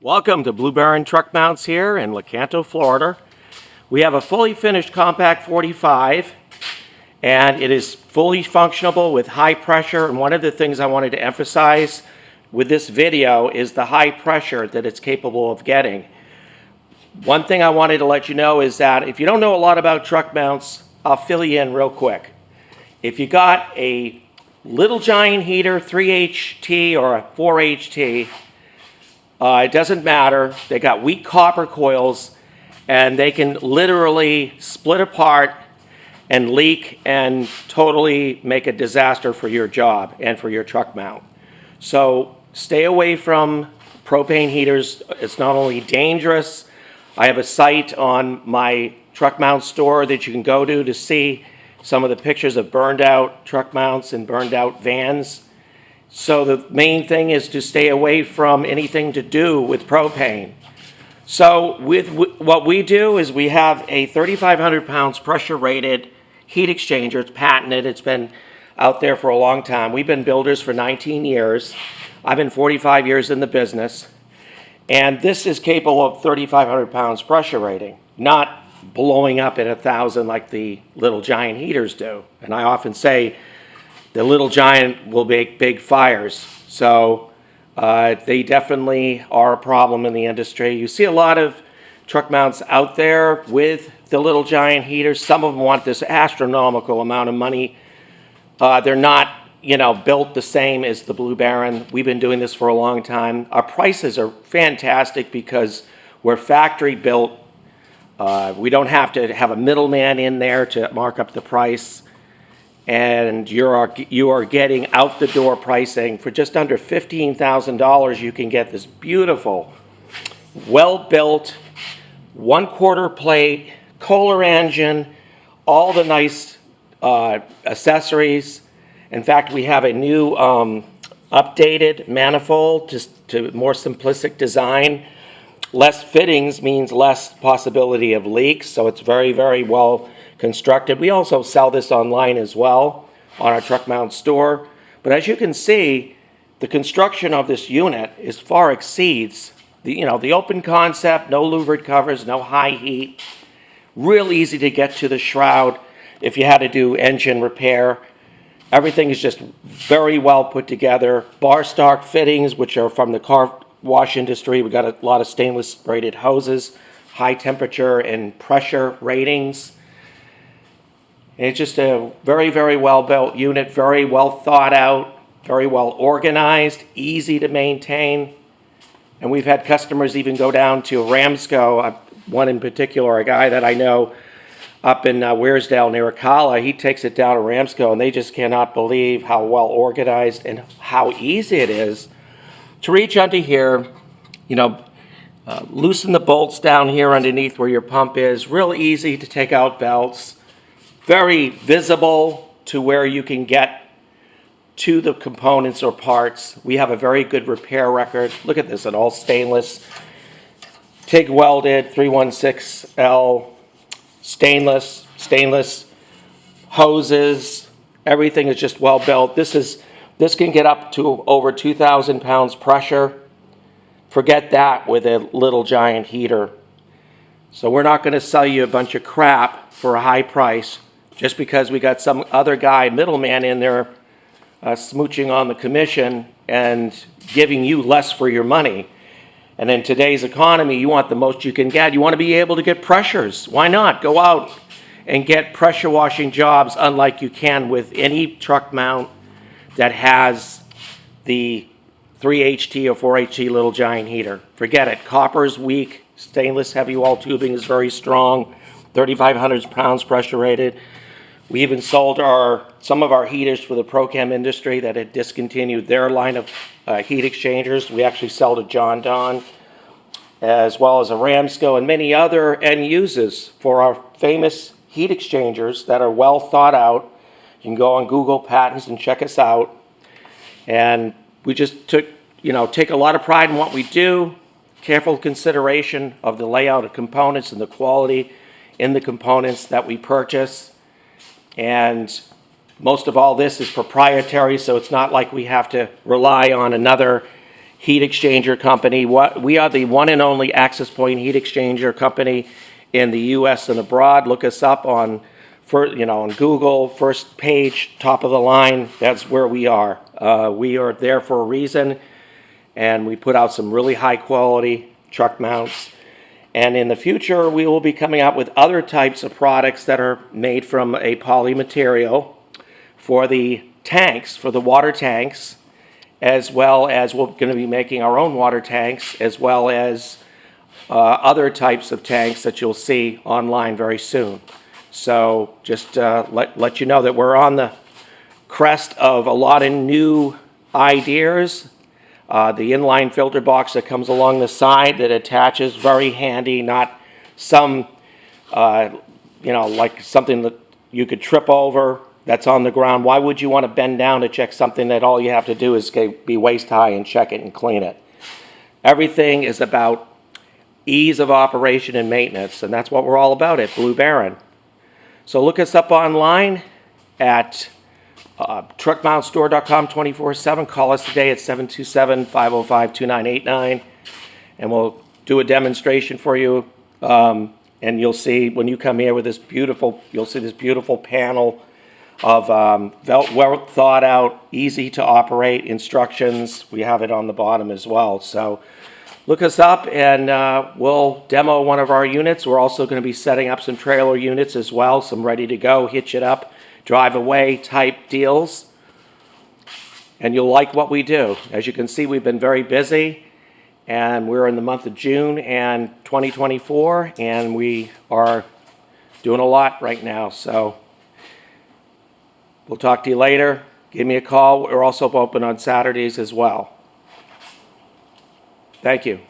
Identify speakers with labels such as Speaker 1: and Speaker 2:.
Speaker 1: Welcome to Blue Baron Truck Mounts here in Lecanto, Florida. We have a fully finished compact 45 and it is fully functionable with high pressure. And one of the things I wanted to emphasize with this video is the high pressure that it's capable of getting. One thing I wanted to let you know is that if you don't know a lot about truck mounts, I'll fill you in real quick. If you got a little giant heater, 3HT or a 4HT, it doesn't matter. They got weak copper coils and they can literally split apart and leak and totally make a disaster for your job and for your truck mount. So stay away from propane heaters. It's not only dangerous. I have a site on my truck mount store that you can go to see some of the pictures of burned out truck mounts and burned out vans. So the main thing is to stay away from anything to do with propane. So what we do is we have a 3,500 pounds pressure rated heat exchanger. It's patented. It's been out there for a long time. We've been builders for 19 years. I've been 45 years in the business. And this is capable of 3,500 pounds pressure rating, not blowing up at 1,000 like the little giant heaters do. And I often say, the little giant will make big fires. So they definitely are a problem in the industry. You see a lot of truck mounts out there with the little giant heaters. Some of them want this astronomical amount of money. They're not, built the same as the Blue Baron. We've been doing this for a long time. Our prices are fantastic because we're factory built. We don't have to have a middleman in there to mark up the price. And you are getting out the door pricing for just under $15,000. You can get this beautiful, well-built, 1/4 plate, Kohler engine, all the nice accessories. In fact, we have a new updated manifold just to more simplistic design. Less fittings means less possibility of leaks, so it's very, very well constructed. We also sell this online as well on our truck mount store. But as you can see, the construction of this unit far exceeds the open concept, no louvered covers, no high heat. Real easy to get to the shroud if you had to do engine repair. Everything is just very well put together. Bar stock fittings, which are from the car wash industry. We got a lot of stainless braided hoses, high temperature and pressure ratings. It's just a very, very well built unit, very well thought out, very well organized, easy to maintain. And we've had customers even go down to Ramsco, one in particular, a guy that I know up in Wearsdale near Ocala. He takes it down to Ramsco and they just cannot believe how well organized and how easy it is to reach under here, loosen the bolts down here underneath where your pump is. Real easy to take out belts. Very visible to where you can get to the components or parts. We have a very good repair record. Look at this, an all stainless, TIG welded 316L, stainless hoses. Everything is just well built. This can get up to over 2,000 pounds pressure. Forget that with a little giant heater. So we're not going to sell you a bunch of crap for a high price just because we got some other guy, middleman in there, smooching on the commission and giving you less for your money. And in today's economy, you want the most you can get. You want to be able to get pressures. Why not? Go out and get pressure washing jobs unlike you can with any truck mount that has the 3HT or 4HT little giant heater. Forget it. Copper is weak. Stainless heavy wall tubing is very strong. 3,500 pounds pressure rated. We even sold some of our heaters for the Prochem industry that had discontinued their line of heat exchangers. We actually sell to John Don, as well as a Ramsco and many other end users for our famous heat exchangers that are well thought out. You can go on Google Patents and check us out. And we just take a lot of pride in what we do. Careful consideration of the layout of components and the quality in the components that we purchase. And most of all, this is proprietary, so it's not like we have to rely on another heat exchanger company. We are the one and only access point heat exchanger company in the U.S. and abroad. Look us up on Google, first page, top of the line. That's where we are. We are there for a reason, and we put out some really high quality truck mounts. And in the future, we will be coming out with other types of products that are made from a poly material for the tanks, for the water tanks, as well as we're going to be making our own water tanks, as well as other types of tanks that you'll see online very soon. So just let you know that we're on the crest of a lot of new ideas. The inline filter box that comes along the side that attaches, very handy, not some, like something that you could trip over that's on the ground. Why would you want to bend down to check something that all you have to do is be waist high and check it and clean it? Everything is about ease of operation and maintenance, and that's what we're all about at Blue Baron. So look us up online at truckmountstore.com 24/7. Call us today at 727-505-2989, and we'll do a demonstration for you. And you'll see when you come here with this beautiful panel of well thought out, easy to operate instructions. We have it on the bottom as well. So look us up, and we'll demo one of our units. We're also going to be setting up some trailer units as well, some ready to go, hitch it up, drive away type deals. And you'll like what we do. As you can see, we've been very busy, and we're in the month of June and 2024, and we are doing a lot right now. So we'll talk to you later. Give me a call. We're also open on Saturdays as well. Thank you.